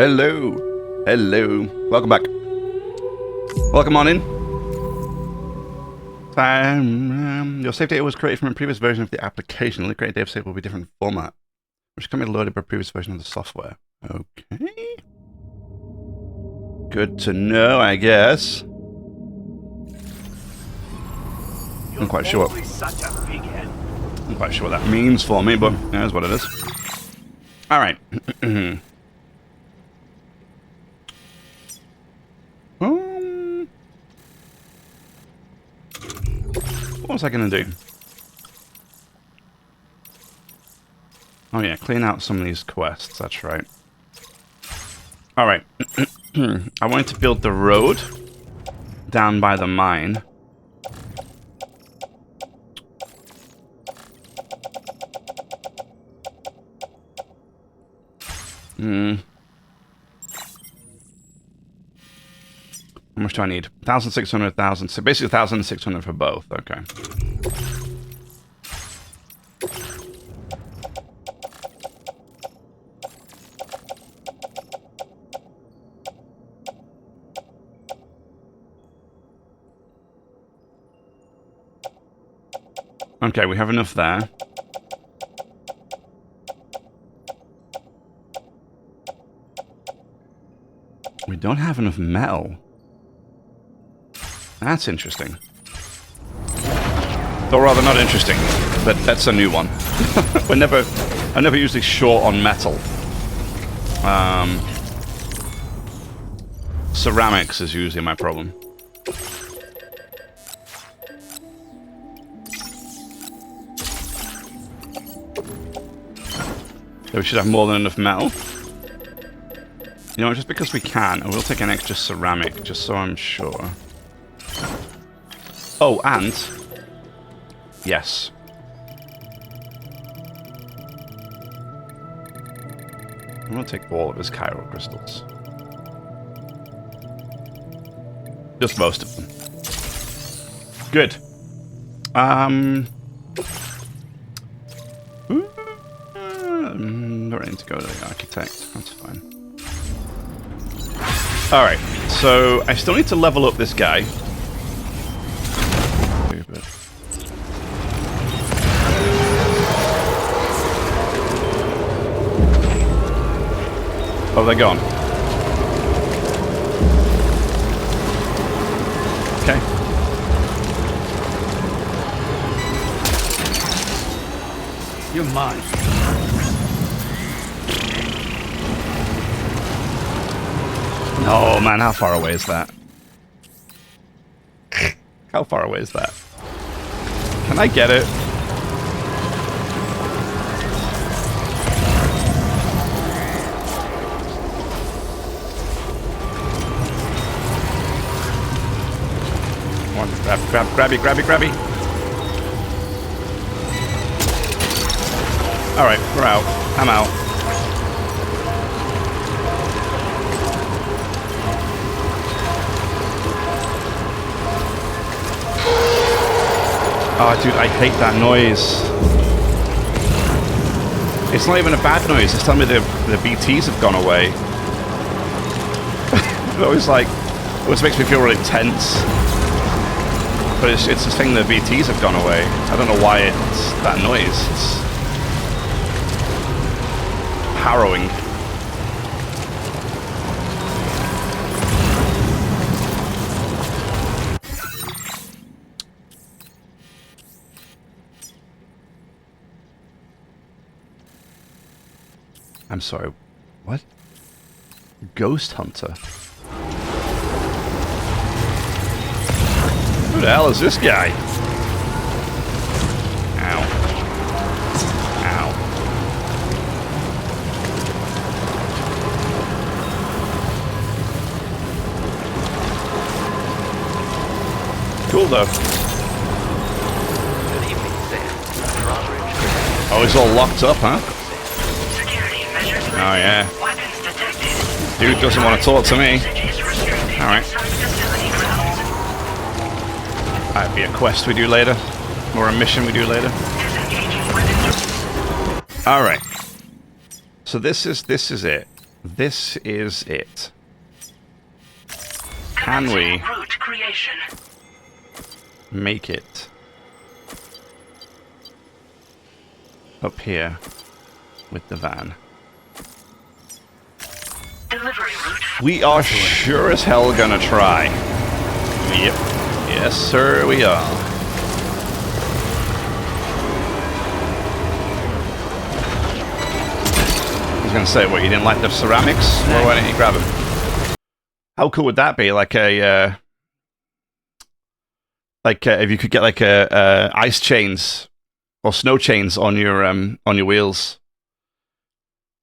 Hello. Hello. Welcome back. Welcome on in. Your save data was created from a previous version of the application. The created data save will be a different format, which can be loaded by a previous version of the software. Okay. Good to know, I guess. I'm quite sure. I'm quite sure what that means for me, but that's what it is. All right. What was I going to do? Oh yeah, clean out some of these quests, that's right. Alright. I wanted to build the road down by the mine. How much do I need? 1,600, 1,000. So basically 1,600 for both. Okay. Okay, we have enough there. We don't have enough metal. That's interesting. Or rather, not interesting, but that's a new one. I'm never usually short on metal. Ceramics is usually my problem. So we should have more than enough metal. You know, just because we can, I will take an extra ceramic, just so I'm sure. Oh, and... yes. I'm going to take all of his chiral crystals. Just most of them. Good. Don't need to go to the architect. That's fine. Alright, so I still need to level up this guy. Oh, they're gone. Okay. You're mine. Oh man, how far away is that? How far away is that? Can I get it? Grabby. Alright, we're out. I'm out. Oh, dude, I hate that noise. It's not even a bad noise. It's telling me the BTs have gone away. It always makes me feel really tense. But it's just saying the BTs have gone away. I don't know why it's that noise. It's harrowing. I'm sorry, what? Ghost Hunter? Who the hell is this guy? Ow. Ow. Cool though. Good evening, Sam. Oh, he's all locked up, huh? Oh yeah. Dude doesn't want to talk to me. Alright. That'd be a quest we do later. Or a mission we do later. Alright. So this is it. this is it. Can we Route creation. make it up here with the van? Delivery route. We are sure as hell gonna try. Yep. Yes, sir, we are. I was gonna say, what, you didn't like the ceramics? Well, why didn't you grab them? How cool would that be? Like a, if you could get like a ice chains or snow chains on your wheels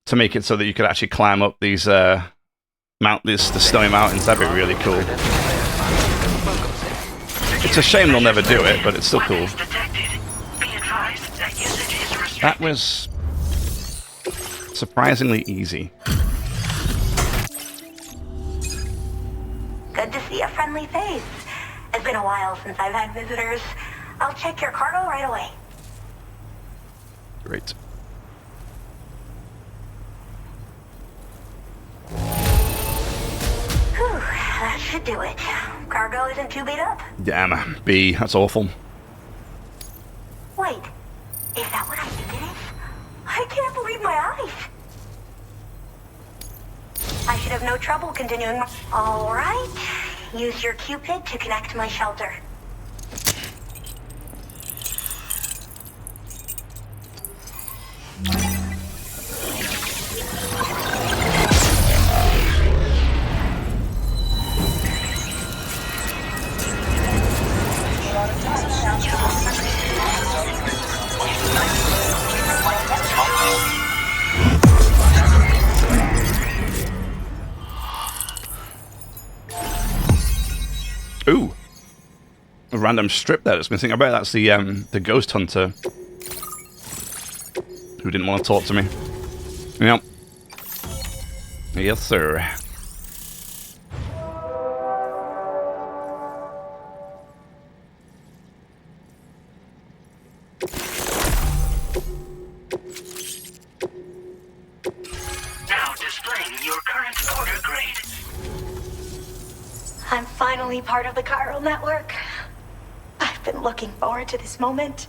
to make it so that you could actually climb up these the snowy mountains. That'd be really cool. It's a shame they'll never do it, but it's still cool. That was surprisingly easy. Good to see a friendly face. It's been a while since I've had visitors. I'll check your cargo right away. Great. Whew, that should do it. Cargo isn't too beat up. Damn, B, that's awful. Wait, is that what I think it is? I can't believe my eyes. I should have no trouble continuing. All right, use your Cupid to connect my shelter. Ooh, a random strip there that's missing. I bet that's the ghost hunter who didn't want to talk to me. Yep. Yes, sir. Now displaying your current order grade. I'm finally part of the chiral network. I've been looking forward to this moment.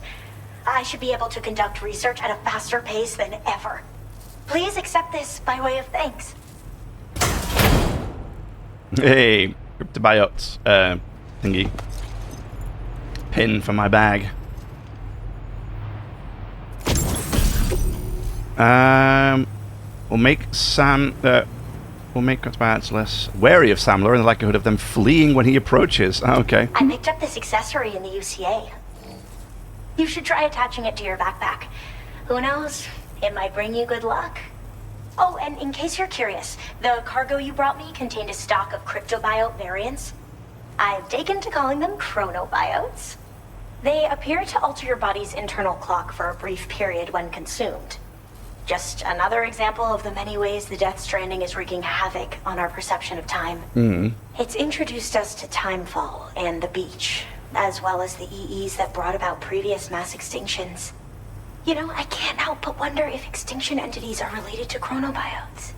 I should be able to conduct research at a faster pace than ever. Please accept this by way of thanks. Hey, cryptobiotes thingy. Pin for my bag. We'll make We'll make cryptobiotes less wary of Sam, lowering the likelihood of them fleeing when he approaches. Oh, okay. I picked up this accessory in the UCA. You should try attaching it to your backpack. Who knows? It might bring you good luck. Oh, and in case you're curious, the cargo you brought me contained a stock of cryptobiote variants. I've taken to calling them chronobiotes. They appear to alter your body's internal clock for a brief period when consumed. Just another example of the many ways the Death Stranding is wreaking havoc on our perception of time. It's introduced us to timefall and the beach, as well as the EEs that brought about previous mass extinctions. You know, I can't help but wonder if extinction entities are related to chronobiotes.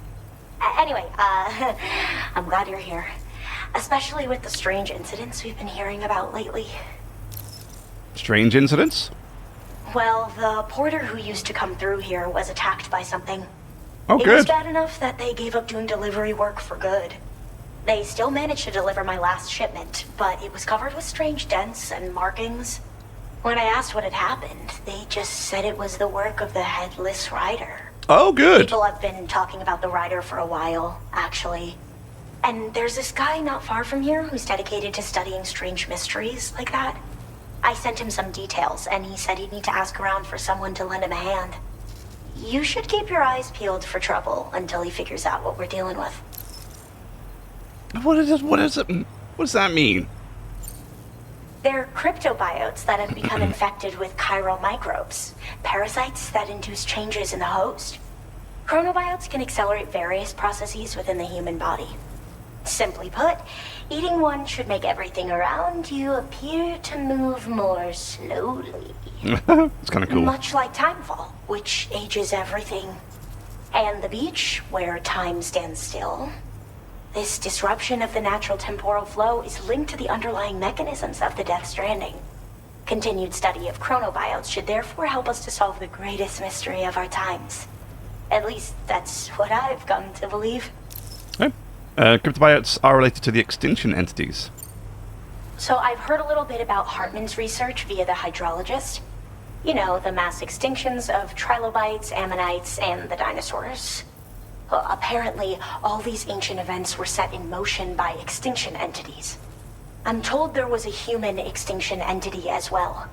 Anyway, I'm glad you're here. Especially with the strange incidents we've been hearing about lately. Strange incidents? Well, the porter who used to come through here was attacked by something. Oh, It good. was bad enough that they gave up doing delivery work for good. They still managed to deliver my last shipment, but it was covered with strange dents and markings. When I asked what had happened, they just said it was the work of the headless rider. Oh, good. People have been talking about the rider for a while, actually. And there's this guy not far from here who's dedicated to studying strange mysteries like that. I sent him some details, and he said he'd need to ask around for someone to lend him a hand. You should keep your eyes peeled for trouble until he figures out what we're dealing with. What is it? What does that mean? They're cryptobiotes that have become infected with chiral microbes, parasites that induce changes in the host. Chronobiotes can accelerate various processes within the human body. Simply put, eating one should make everything around you appear to move more slowly. It's kind of cool. Much like timefall, which ages everything. And the beach, where time stands still. This disruption of the natural temporal flow is linked to the underlying mechanisms of the Death Stranding. Continued study of chronobiotes should therefore help us to solve the greatest mystery of our times. At least, that's what I've come to believe. Okay. Cryptobiotes are related to the extinction entities. So I've heard a little bit about Hartman's research via the hydrologist. You know, the mass extinctions of trilobites, ammonites, and the dinosaurs. Well, apparently, all these ancient events were set in motion by extinction entities. I'm told there was a human extinction entity as well.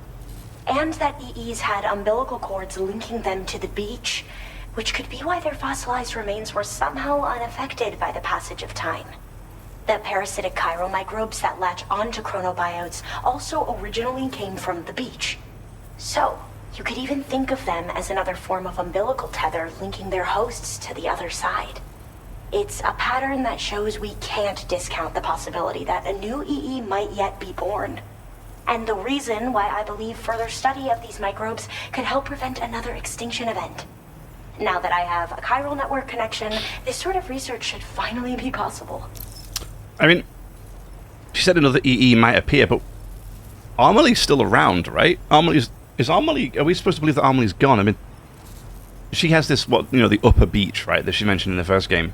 And that EEs had umbilical cords linking them to the beach, which could be why their fossilized remains were somehow unaffected by the passage of time. The parasitic chiromicrobes that latch onto chronobiotes also originally came from the beach. So, you could even think of them as another form of umbilical tether linking their hosts to the other side. It's a pattern that shows we can't discount the possibility that a new EE might yet be born. And the reason why I believe further study of these microbes could help prevent another extinction event. Now that I have a chiral network connection, this sort of research should finally be possible. I mean, she said another EE might appear, but Amelie's still around, right? Is Amelie... Are we supposed to believe that Amelie's gone? I mean, she has this, the upper beach, right, that she mentioned in the first game.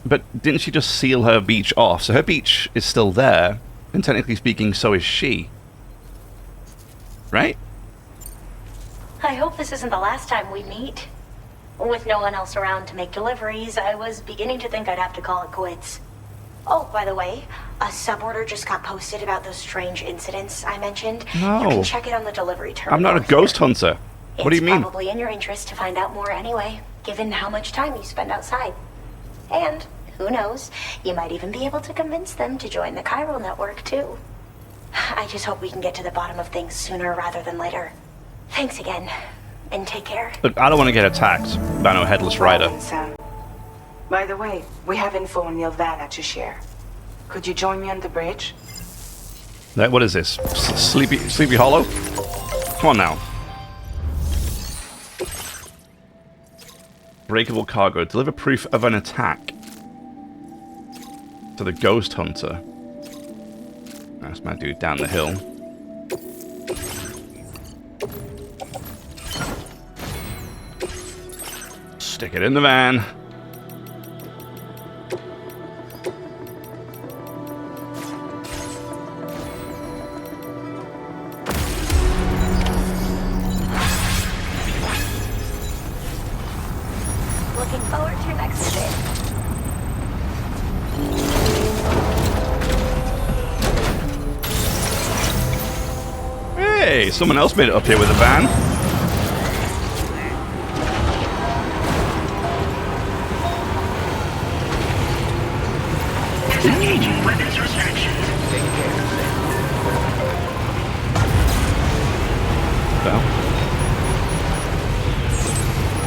But didn't she just seal her beach off? So her beach is still there, and technically speaking, so is she. Right? I hope this isn't the last time we meet. With no one else around to make deliveries, I was beginning to think I'd have to call it quits. Oh, by the way, a suborder just got posted about those strange incidents I mentioned. No. You can check it on the delivery terminal. I'm not a ghost hunter. What do you mean? It's probably in your interest to find out more anyway, given how much time you spend outside. And, who knows, you might even be able to convince them to join the chiral network, too. I just hope we can get to the bottom of things sooner rather than later. Thanks again, and take care. Look, I don't want to get attacked by no headless rider. Welcome, Sam. By the way, we have info on Nilvana to share. Could you join me on the bridge? What is this? Sleepy Hollow? Come on now. Breakable cargo. Deliver proof of an attack to the ghost hunter. That's my dude down the hill. Stick it in the van. Looking forward to next visit. Hey, someone else made it up here with a van. Disengaging weapons restrictions.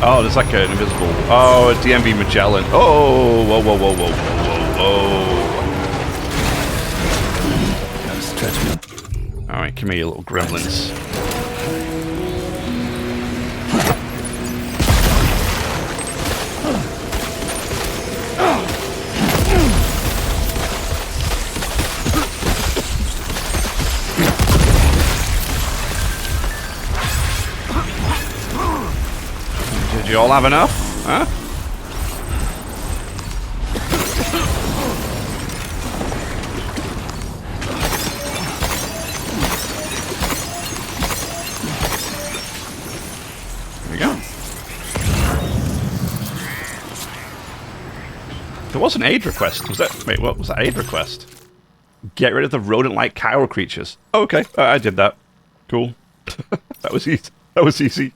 Oh, there's like an invisible... Oh, a DMV Magellan. Oh, whoa, whoa, whoa, whoa, whoa, whoa. Gotta stretch me. Alright, come here, you little gremlins. Did you all have enough? Huh? There we go. There was an aid request. Was that... Wait, what was that aid request? Get rid of the rodent-like chiral creatures. Oh, okay, I did that. Cool. That was easy. That was easy.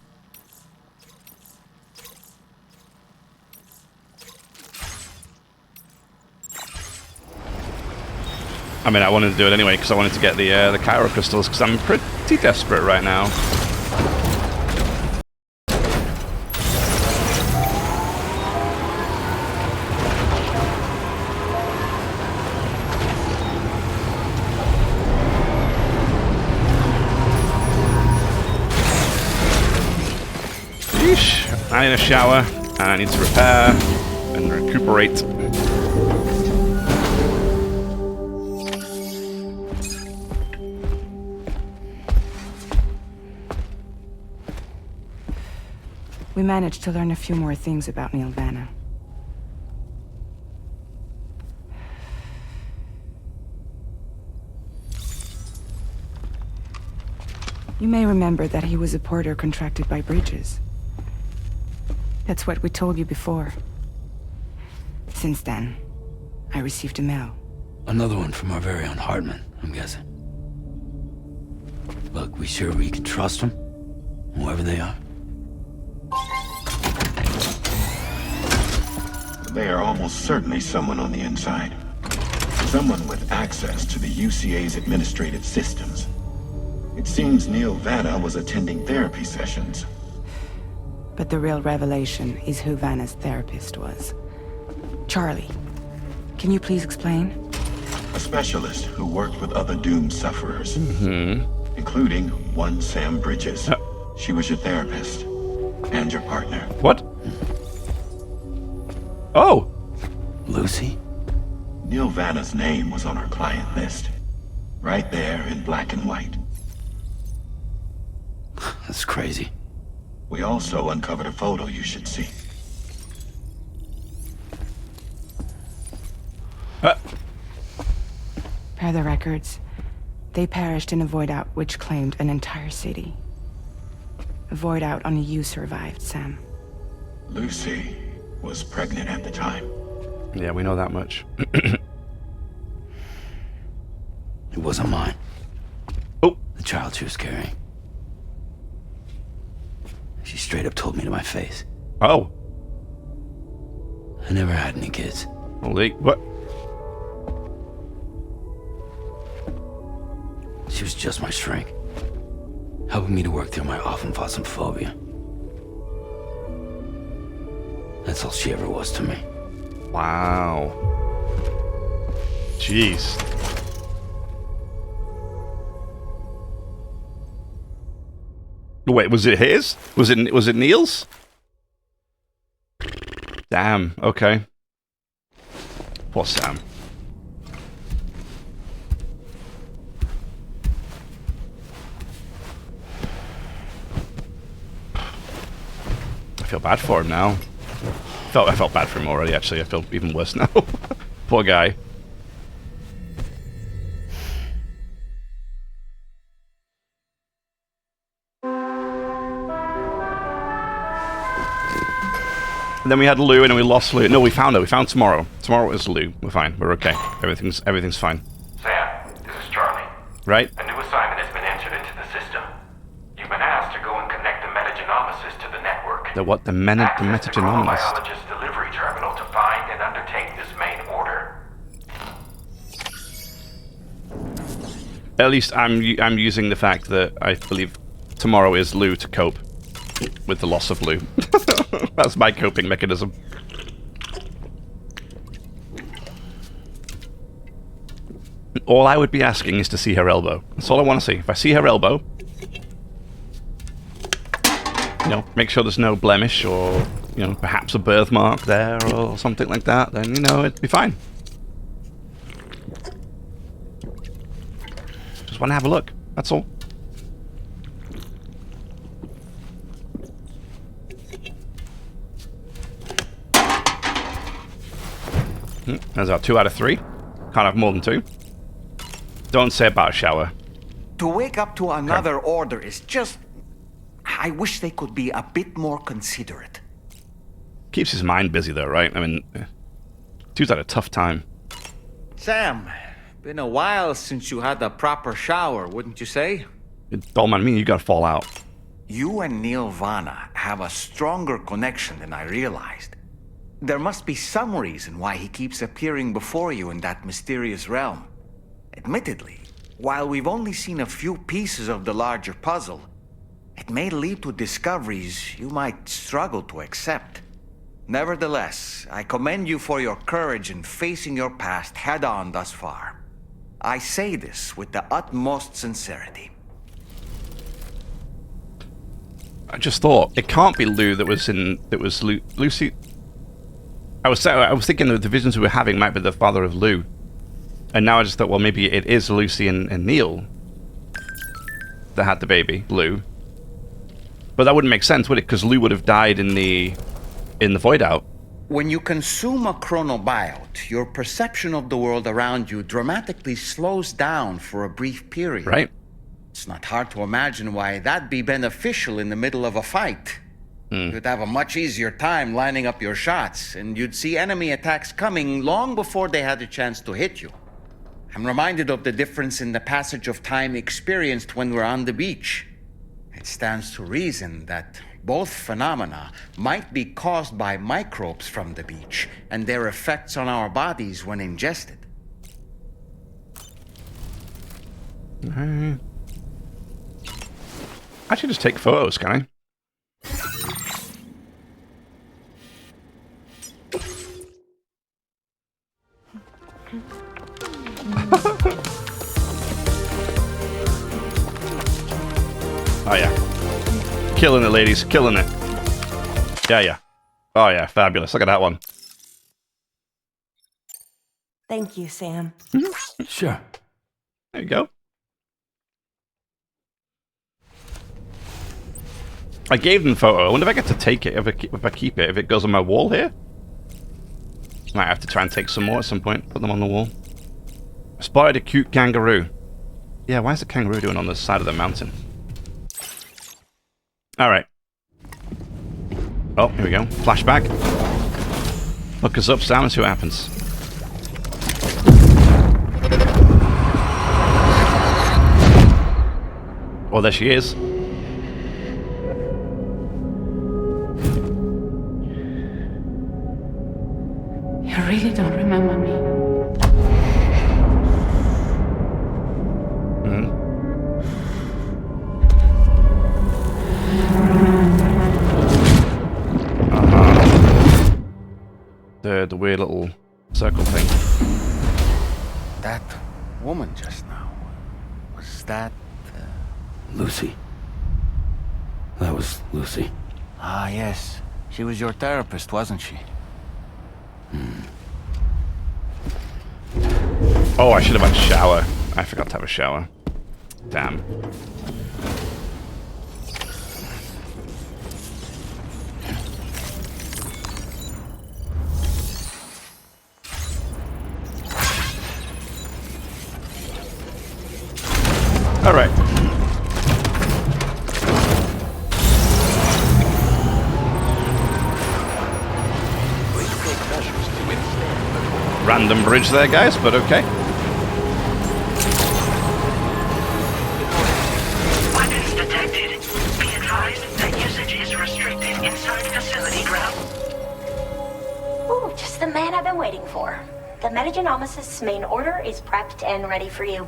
I mean, I wanted to do it anyway because I wanted to get the chiral crystals because I'm pretty desperate right now. Yeesh. I need a shower. And I need to repair and recuperate. We managed to learn a few more things about Neil Vanna. You may remember that he was a porter contracted by Bridges. That's what we told you before. Since then, I received a mail. Another one from our very own Hartman, I'm guessing. Look, we sure we can trust them? Whoever they are? They are almost certainly someone on the inside. Someone with access to the UCA's administrative systems. It seems Neil Vanna was attending therapy sessions. But the real revelation is who Vanna's therapist was. Charlie, can you please explain? A specialist who worked with other doomed sufferers. Including one Sam Bridges. She was your therapist. And your partner. What? Oh! Lucy? Neil Vanna's name was on our client list. Right there in black and white. That's crazy. We also uncovered a photo you should see. Per the records, they perished in a void out which claimed an entire city. A void out only you survived, Sam. Lucy was pregnant at the time. Yeah, we know that much. It wasn't mine. Oh! The child she was carrying. She straight up told me to my face. Oh! I never had any kids. Holy... What? She was just my shrink. Helping me to work through my phobia. That's all she ever was to me. Wow. Jeez. Wait, was it his? Was it Neil's? Damn, okay. Poor Sam. I feel bad for him now. I felt bad for him already, actually. I feel even worse now. Poor guy. And then we had Lou, and then we lost Lou. No, we found her. We found Tomorrow. Tomorrow is Lou. We're fine. We're okay. Everything's fine. Sam, this is Charlie. Right? A new assignment has been entered into the system. You've been asked to go and connect the metagenomicist to the network. The what? The Access the metagenomicist. chronobiologist's delivery terminal to find and undertake this main order. At least I'm using the fact that I believe Tomorrow is Lou to cope with the loss of Lou. That's my coping mechanism. All I would be asking is to see her elbow. That's all I want to see. If I see her elbow, you know, make sure there's no blemish or, you know, perhaps a birthmark there or something like that, then, you know, it'd be fine. Just want to have a look. That's all. There's our 2 out of 3. Can't have more than 2. Don't say about a shower. To wake up to another order is just... I wish they could be a bit more considerate. Keeps his mind busy though, right? I mean, dude's had a tough time. Sam, been a while since you had a proper shower, wouldn't you say? Don't mind me, you gotta fall out. You and Neil Vanna have a stronger connection than I realized. There must be some reason why he keeps appearing before you in that mysterious realm. Admittedly, while we've only seen a few pieces of the larger puzzle, it may lead to discoveries you might struggle to accept. Nevertheless, I commend you for your courage in facing your past head-on thus far. I say this with the utmost sincerity. I just thought it can't be Lou that was Lucy. I was thinking that the visions we were having might be the father of Lou, and now I just thought, well, maybe it is Lucy and Neil that had the baby, Lou. But that wouldn't make sense, would it? Because Lou would have died in the void out. When you consume a chronobiote, your perception of the world around you dramatically slows down for a brief period. Right. It's not hard to imagine why that'd be beneficial in the middle of a fight. You'd have a much easier time lining up your shots, and you'd see enemy attacks coming long before they had a chance to hit you. I'm reminded of the difference in the passage of time experienced when we're on the beach. It stands to reason that both phenomena might be caused by microbes from the beach and their effects on our bodies when ingested. I should just take photos, can I? Oh yeah. Killing it, ladies. Killing it. Yeah. Oh yeah, fabulous. Look at that one. Thank you, Sam. Sure. There you go. I gave them the photo. I wonder if I get to take it, if I keep it, if it goes on my wall here. Might have to try and take some more at some point. Put them on the wall. I spotted a cute kangaroo. Yeah, why is the kangaroo doing on the side of the mountain? Alright. Oh, here we go. Flashback. Look us up, Sam, and see what happens. Oh, there she is. You really don't remember me. The weird little circle thing. That woman just now, was that... Lucy. That was Lucy. Ah, yes. She was your therapist, wasn't she? Oh, I should have had a shower. I forgot to have a shower. Damn. All right. Random bridge there, guys, but okay. Weapons detected. Be advised that usage is restricted inside facility ground. Ooh, just the man I've been waiting for. The Metagenomicist's main order is prepped and ready for you.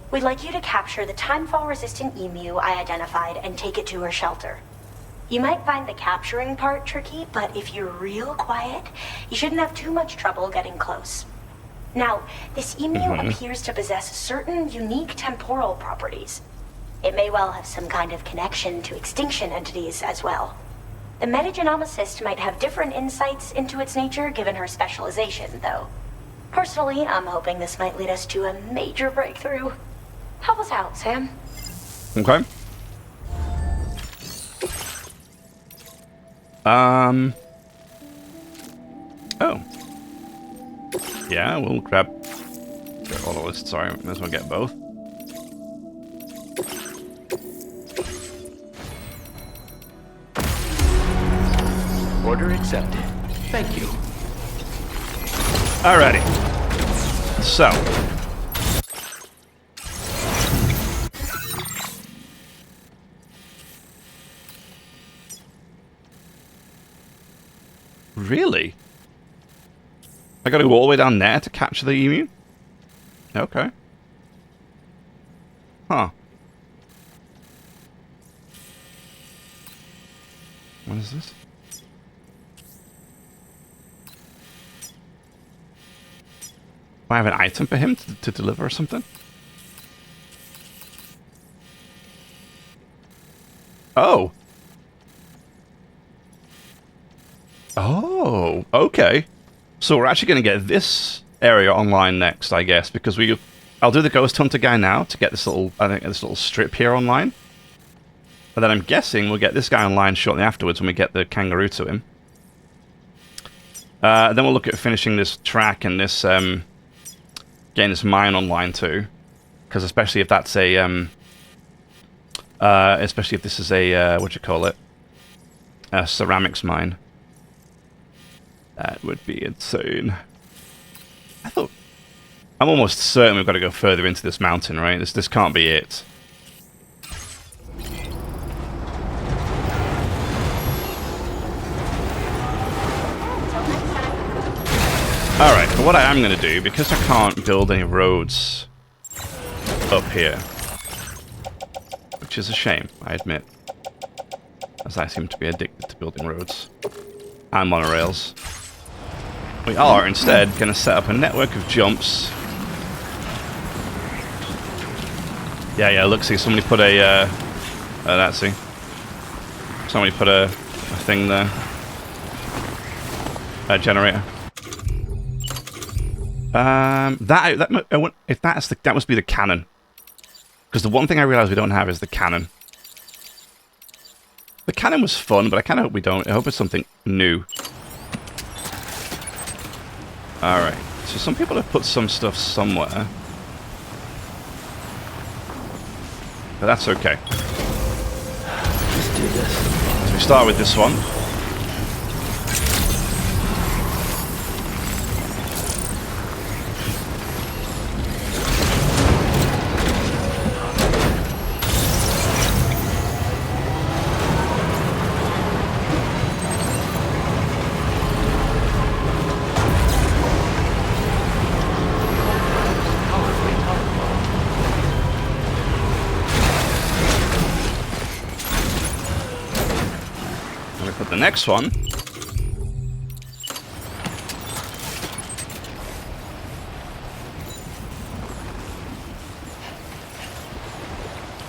We'd like you to capture the timefall-resistant emu I identified and take it to her shelter. You might find the capturing part tricky, but if you're real quiet, you shouldn't have too much trouble getting close. Now, this emu appears to possess certain unique temporal properties. It may well have some kind of connection to extinction entities as well. The Metagenomicist might have different insights into its nature given her specialization, though. Personally, I'm hoping this might lead us to a major breakthrough. Help us out, Sam. Okay. Oh. Yeah, we'll grab all of this. Sorry, might as well get both. Order accepted. Thank you. Alrighty. So. Really? I gotta go all the way down there to capture the emu? Okay. Huh. What is this? Do I have an item for him to deliver or something? Oh! Okay. So we're actually going to get this area online next, I guess, because I'll do the Ghost Hunter guy now to get this little strip here online. And then I'm guessing we'll get this guy online shortly afterwards when we get the kangaroo to him. Then we'll look at finishing this track and this getting this mine online too, because especially if that's a especially if this is a what do you call it, a ceramics mine, that would be insane. I'm almost certain we've got to go further into this mountain, right? This can't be it. Alright, but what I am going to do, because I can't build any roads up here, which is a shame, I admit, as I seem to be addicted to building roads and monorails, we are instead going to set up a network of jumps. Yeah, look, see, somebody put a, somebody put a thing there, a generator. That must be the cannon. Because the one thing I realized we don't have is the cannon. The cannon was fun, but I kind of hope we don't. I hope it's something new. Alright, so some people have put some stuff somewhere. But that's okay. Let's do this. So we start with this one. The next one.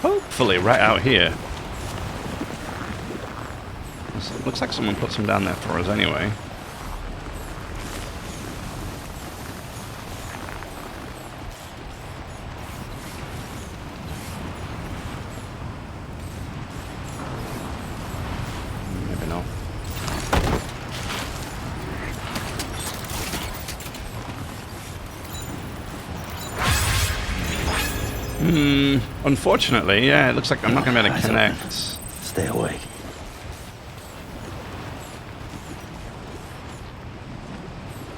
Hopefully right out here. It looks like someone put some down there for us anyway. Unfortunately, yeah, it looks like I'm not going to be able to connect. Stay awake.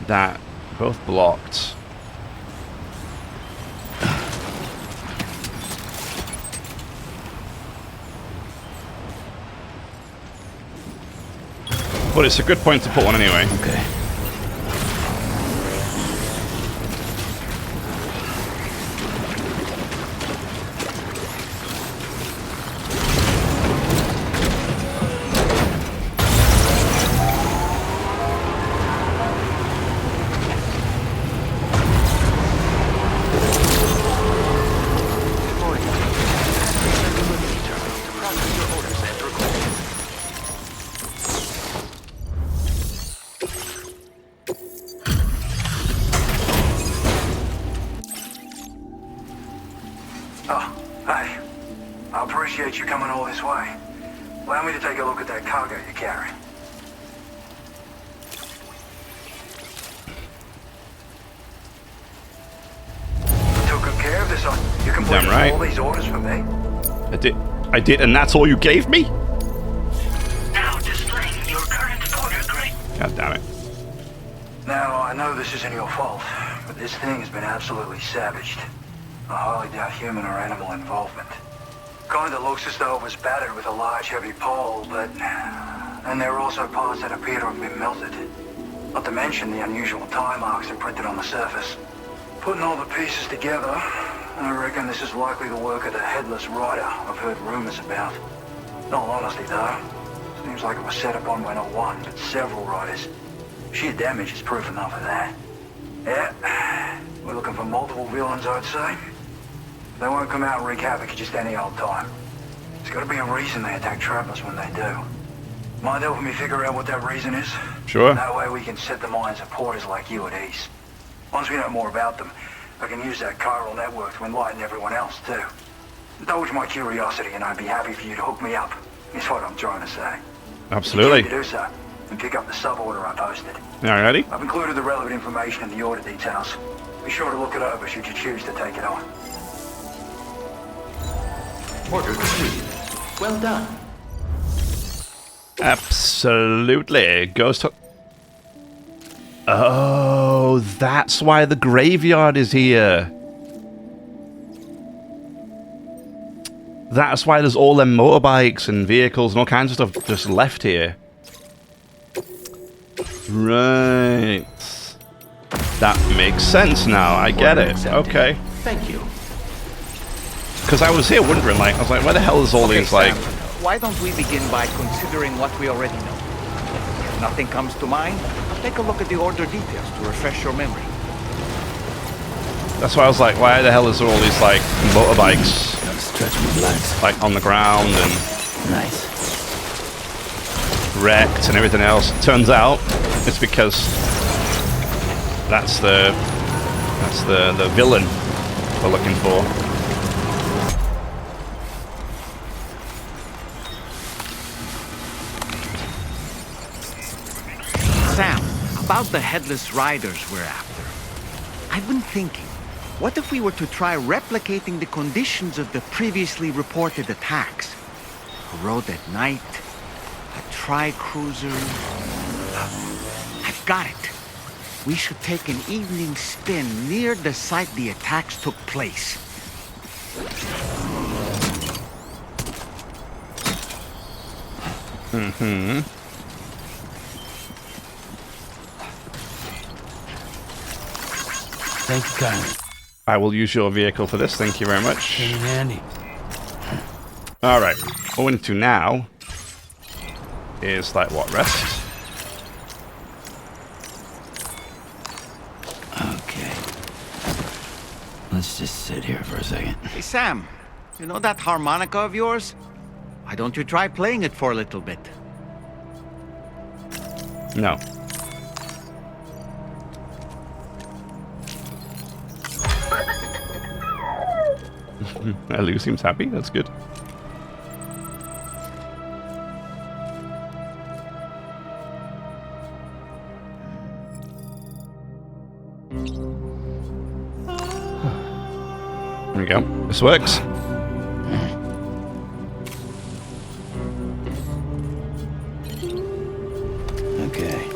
That. Both blocked. But it's a good point to put one anyway. Okay. You coming all this way. Allow me to take a look at that cargo you're carrying. You took good care of this. You completed all these orders for me. I did, and that's all you gave me? Now displaying your current order grade. God damn it. Now, I know this isn't your fault, but this thing has been absolutely savaged. I highly doubt human or animal involvement. Kind of looks as though it was battered with a large heavy pole, but... And there are also parts that appear to have been melted. Not to mention the unusual tie marks imprinted on the surface. Putting all the pieces together, I reckon this is likely the work of the Headless Rider I've heard rumors about. In all honesty though, seems like it was set upon by not one, but several riders. Sheer damage is proof enough of that. Yeah, we're looking for multiple villains, I'd say. They won't come out and wreak havoc at just any old time. There's got to be a reason they attack travelers when they do. Mind helping me figure out what that reason is? Sure. That way we can set the minds of porters like you at ease. Once we know more about them, I can use that chiral network to enlighten everyone else too. Indulge my curiosity and I'd be happy for you to hook me up, is what I'm trying to say. Absolutely. You can do so, and pick up the sub-order I posted. Alrighty. I've included the relevant information in the order details. Be sure to look it over should you choose to take it on. Order completed. Well done. Absolutely. Ghost. Oh, that's why the graveyard is here. That's why there's all them motorbikes and vehicles and all kinds of stuff just left here. Right. That makes sense now. I get it. Okay. Thank you. Because I was here wondering, like, I was like, where the hell is all these, like... Sam, why don't we begin by considering what we already know? If nothing comes to mind, take a look at the order details to refresh your memory. That's why I was like, why the hell is there all these, like, motorbikes, Gotta stretch my legs. like, on the ground and Nice. wrecked and everything else? Turns out it's because that's the villain we're looking for. Sam, about the headless riders we're after. I've been thinking, what if we were to try replicating the conditions of the previously reported attacks? A road at night, a tri-cruiser... I've got it. We should take an evening spin near the site the attacks took place. Mm-hmm. Thank you kindly. I will use your vehicle for this. Thank you very much. Came in handy. Alright. What we need to now is, like, what? Rest? Okay. Let's just sit here for a second. Hey Sam, you know that harmonica of yours? Why don't you try playing it for a little bit? No. Lou seems happy. That's good. There we go. This works. Okay.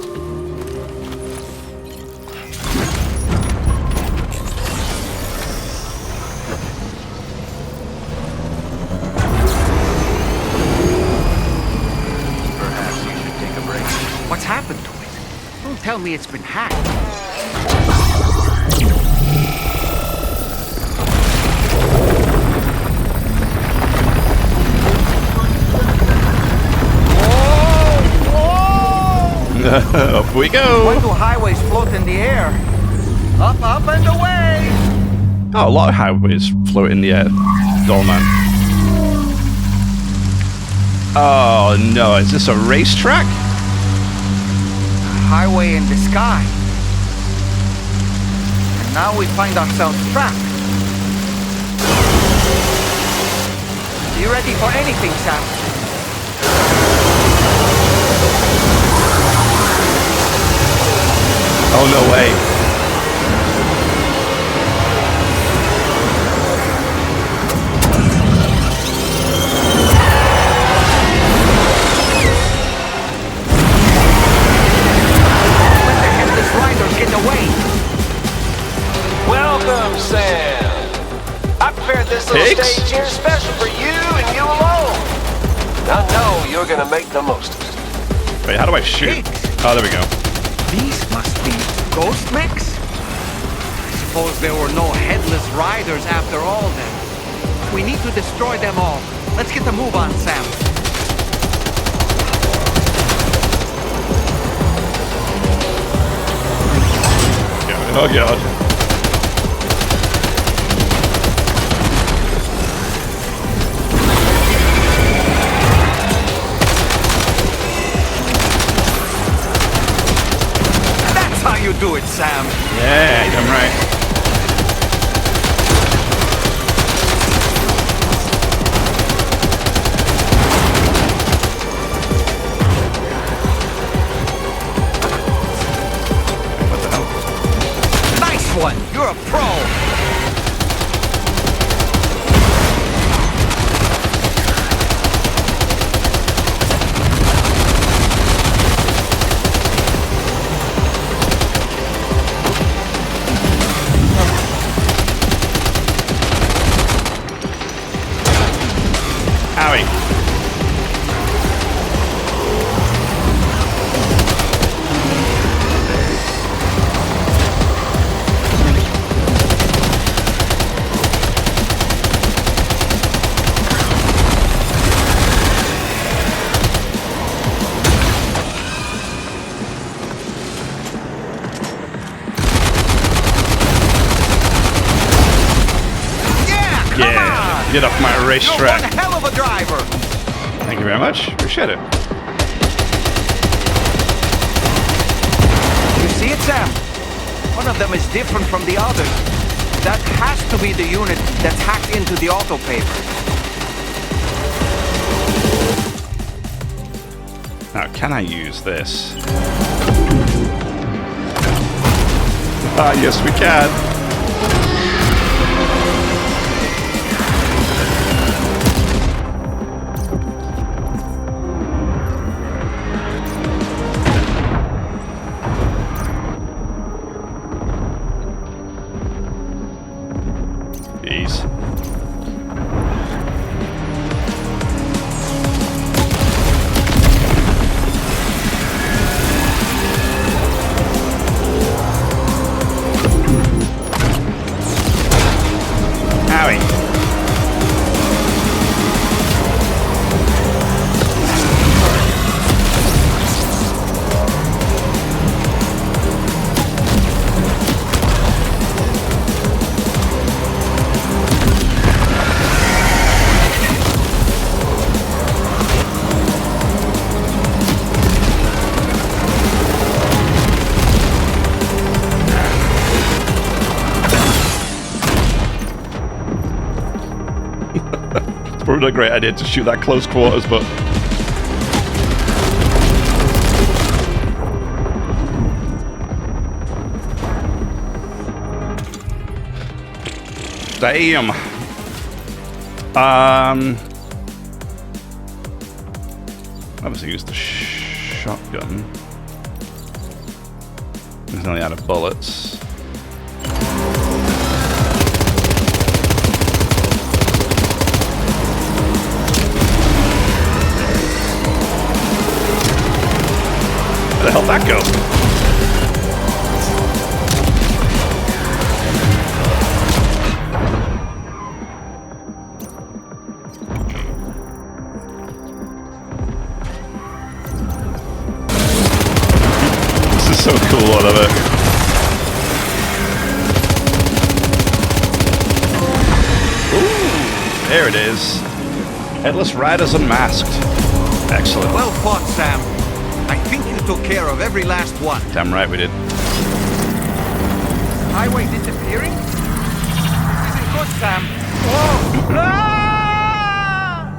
Perhaps you should take a break. What's happened to it? Don't tell me it's been hacked. Up we go. Why do highways float in the air? Up, up, and away! Oh, a lot of highways float in the air. Dollman. Oh no, is this a racetrack? Highway in the sky. And now we find ourselves trapped. You ready for anything, Sam? Oh, no way. Let the headless riders get away. Welcome, Sam. I prepared this little Pigs? stage here special for you and you alone. I know you're gonna make the most of it. Wait, how do I shoot? Pigs? Oh, there we go. These must be ghost mechs? I suppose there were no headless riders after all then. We need to destroy them all. Let's get the move on, Sam. Oh, God. you do it, Sam. Yeah, damn right. What the hell? Nice one. You're a pro. Owie. Yeah, get off my racetrack. You're one hell of a driver. Thank you very much. Appreciate it. You see it, Sam? One of them is different from the others. That has to be the unit that's hacked into the auto paper. Now, can I use this? Ah, yes, we can. Jeez. Owie. It's probably not a great idea to shoot that close quarters, but... Damn. Obviously use the shotgun. He's only out of bullets. Where the hell did that go? This is so cool, I love it. Ooh, there it is. Headless Riders Unmasked. Excellent. Well fought, Sam. I think you took care of every last one. Damn right we did. Highway disappearing? This isn't good, Sam. Whoa! Ah!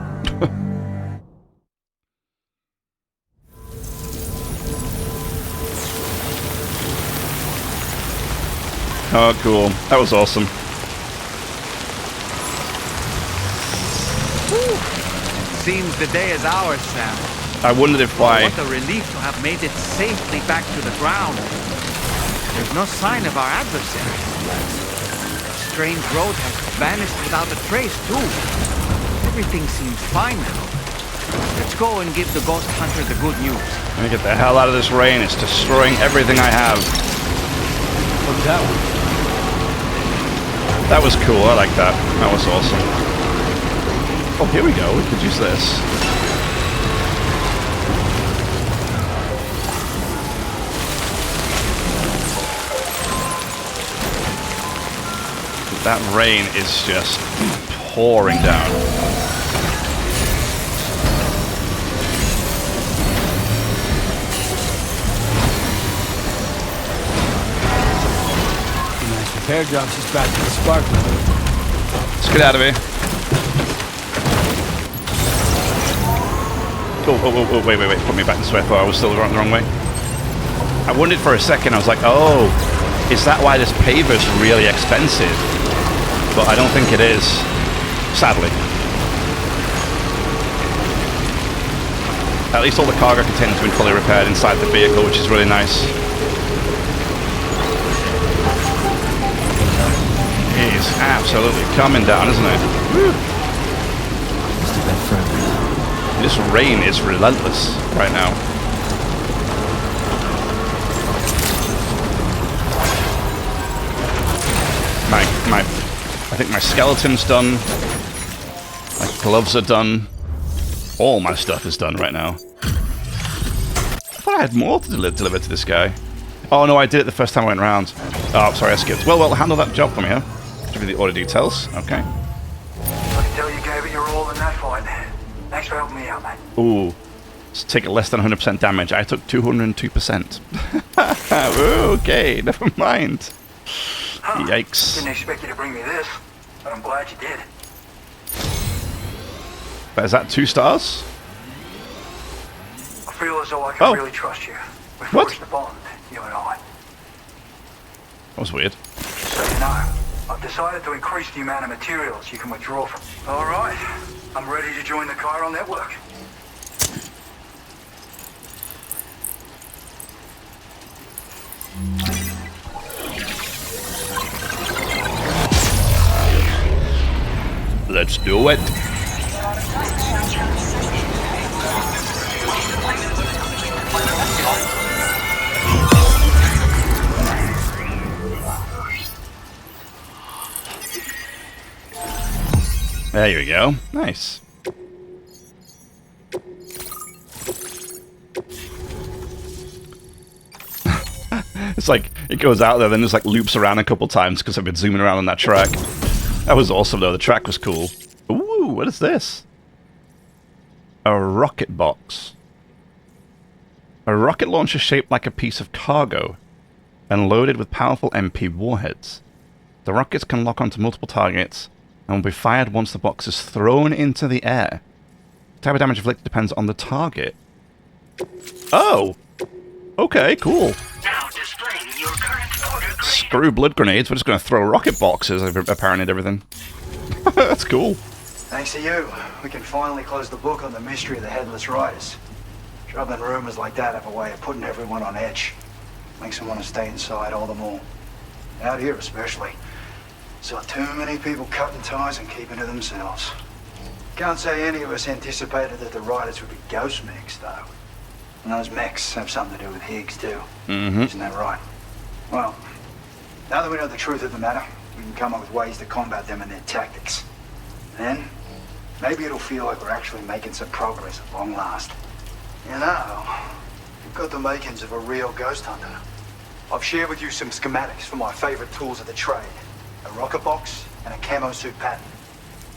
Oh, cool. That was awesome. Seems the day is ours, Sam. I wondered if why... What a relief to have made it safely back to the ground. There's no sign of our adversary. The strange road has vanished without a trace, too. Everything seems fine now. Let's go and give the ghost hunter the good news. Let me get the hell out of this rain. It's destroying everything I have. What's that one? That was cool. I like that. That was awesome. Oh, here we go. We could use this. That rain is just pouring down. repair job, she's back to the spark plug. Let's get out of here. Oh, wait. Put me back this way. I thought I was still going the wrong way. I wondered for a second, I was like, oh, is that why this paver's really expensive? But I don't think it is, sadly. At least all the cargo containers have been fully repaired inside the vehicle, which is really nice. It's absolutely coming down, isn't it? Woo. This rain is relentless right now. I think my skeleton's done. My gloves are done. All my stuff is done right now. I thought I had more to deliver to this guy. Oh no, I did it the first time I went round. Oh, sorry, I skipped. Well, handle that job for me, huh? Give me the order details. Okay. I can tell you gave it your all in that fight. Thanks for helping me out, mate. Ooh. Let's take less than 100% damage. I took 202%. Okay, never mind. Yikes. Didn't expect you to bring me this, but I'm glad you did. But is that 2 stars? I feel as though I can really trust you. We forged the bond, you and I. That was weird. So you know, I've decided to increase the amount of materials you can withdraw from. All right, I'm ready to join the chiral network. Let's do it. There you go. Nice. It's like, it goes out there, then just like loops around a couple times because I've been zooming around on that track. That was awesome though, the track was cool. Ooh, what is this? A rocket box. A rocket launcher shaped like a piece of cargo and loaded with powerful MP warheads. The rockets can lock onto multiple targets and will be fired once the box is thrown into the air. The type of damage inflicted depends on the target. Oh! Okay, cool. Now displaying your current order grade. Screw blood grenades, we're just going to throw rocket boxes apparently and everything. That's cool. Thanks to you, we can finally close the book on the mystery of the Headless Riders. Troubling rumors like that have a way of putting everyone on edge. Makes them want to stay inside all the more. Out here especially. Saw too many people cutting ties and keeping to themselves. Can't say any of us anticipated that the Riders would be ghost mechs, though. And those mechs have something to do with Higgs, too. Mm-hmm. Isn't that right? Well, now that we know the truth of the matter, we can come up with ways to combat them and their tactics. Then, maybe it'll feel like we're actually making some progress at long last. You know, you've got the makings of a real ghost hunter. I've shared with you some schematics for my favorite tools of the trade. A rocket box and a camo suit pattern.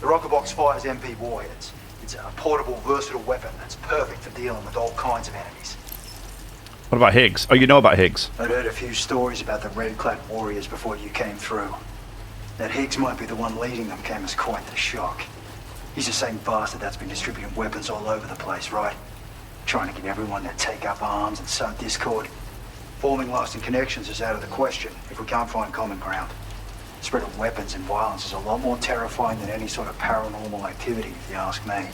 The rocket box fires MP warheads. It's a portable, versatile weapon that's perfect for dealing with all kinds of enemies. What about Higgs? Oh, you know about Higgs. I'd heard a few stories about the red-clad warriors before you came through. That Higgs might be the one leading them came as quite the shock. He's the same bastard that's been distributing weapons all over the place, right? Trying to get everyone to take up arms and sow discord. Forming lasting connections is out of the question if we can't find common ground. The spread of weapons and violence is a lot more terrifying than any sort of paranormal activity, if you ask me.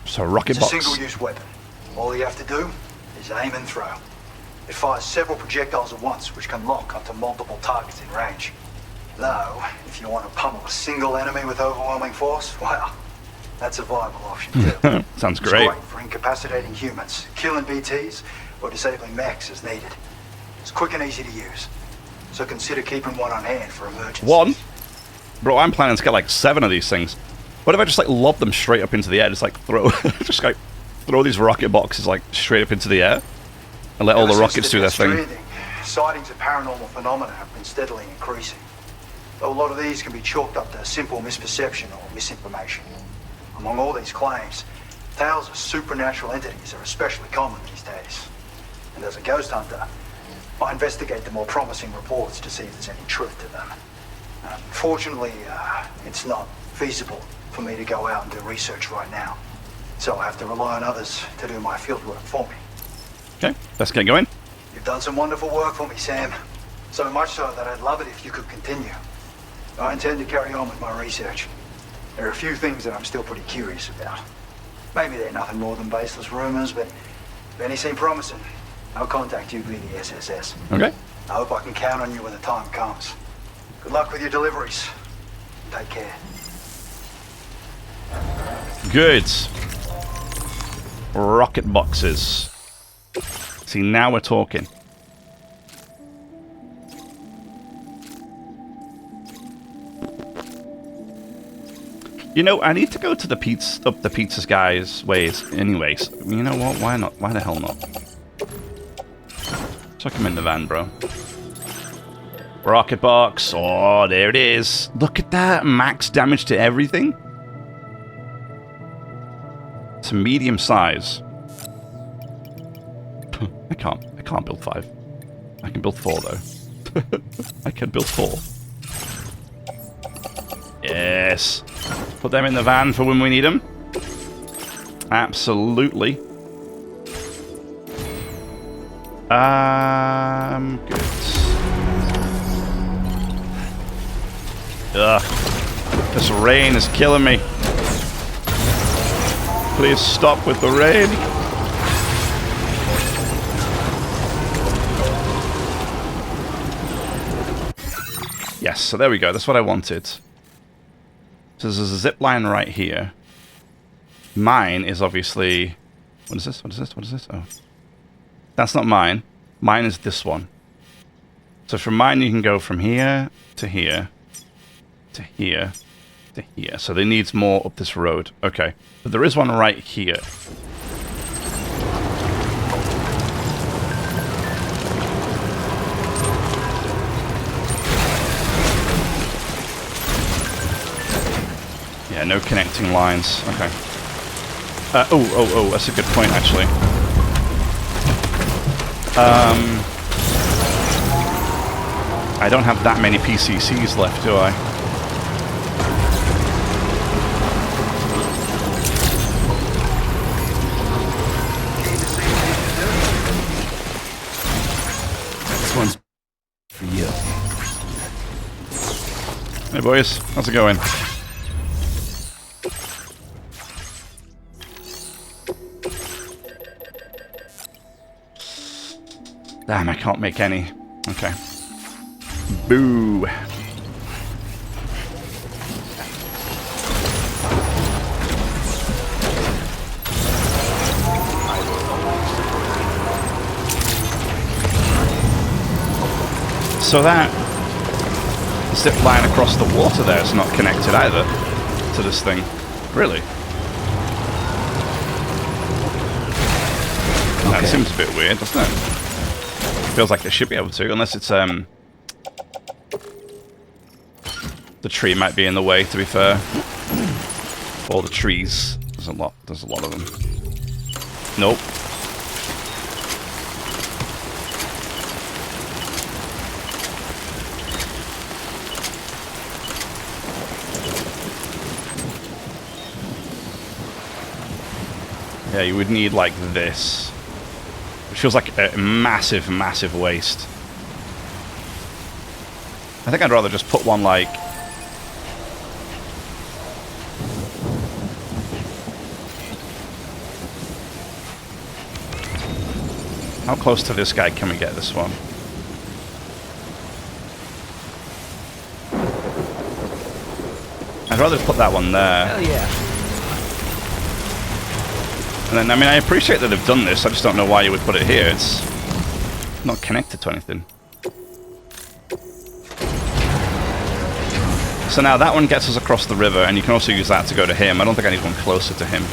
So, rocket box. It's a single-use weapon. All you have to do is aim and throw. It fires several projectiles at once, which can lock onto multiple targets in range. Though, if you want to pummel a single enemy with overwhelming force, well, that's a viable option too. Sounds great. It's great for incapacitating humans, killing BTs, or disabling mechs as needed. It's quick and easy to use. So consider keeping one on hand for emergencies. One? Bro, I'm planning to get like 7 of these things. What if I just like lob them straight up into the air? Just like throw these rocket boxes like straight up into the air and let all the rockets do their thing. Sightings of paranormal phenomena have been steadily increasing. Though a lot of these can be chalked up to simple misperception or misinformation. Among all these claims, tales of supernatural entities are especially common these days. And as a ghost hunter, I investigate the more promising reports to see if there's any truth to them. Fortunately, it's not feasible for me to go out and do research right now. So I have to rely on others to do my fieldwork for me. Okay, let's get going. You've done some wonderful work for me, Sam. So much so that I'd love it if you could continue. I intend to carry on with my research. There are a few things that I'm still pretty curious about. Maybe they're nothing more than baseless rumors, but if any seem promising, I'll contact you via the SSS. Okay. I hope I can count on you when the time comes. Good luck with your deliveries. Take care. Good. Rocket boxes. See, now we're talking. You know, I need to go to the pizza guy's ways anyways. You know what? Why not? Why the hell not? Chuck him in the van, bro. Rocket box. Oh, there it is. Look at that. Max damage to everything. It's a medium size. I can't build 5. I can build 4 though. I can build 4. Yes. Put them in the van for when we need them. Absolutely. Good. Ugh. This rain is killing me. Please stop with the rain. Yes, so there we go. That's what I wanted. So there's a zip line right here. Mine is obviously... What is this? What is this? What is this? Oh. That's not mine. Mine is this one. So from mine you can go from here to here to here to here. So they need more up this road. Okay. But there is one right here. Yeah, no connecting lines. Okay. Oh, that's a good point, actually. I don't have that many PCCs left, do I? This one's for you. Hey, boys. How's it going? Damn, I can't make any. Okay. Boo. So that zip line across the water there is not connected either to this thing. Really? Okay. That seems a bit weird, doesn't it? Feels like they should be able to, unless it's the tree might be in the way, to be fair. Or the trees. There's a lot of them. Nope. Yeah, you would need like this. Which feels like a massive, massive waste. I think I'd rather just put one like... How close to this guy can we get this one? I'd rather put that one there. Hell yeah. And then, I mean, I appreciate that they've done this, I just don't know why you would put it here. It's not connected to anything. So now that one gets us across the river, and you can also use that to go to him. I don't think I need one closer to him.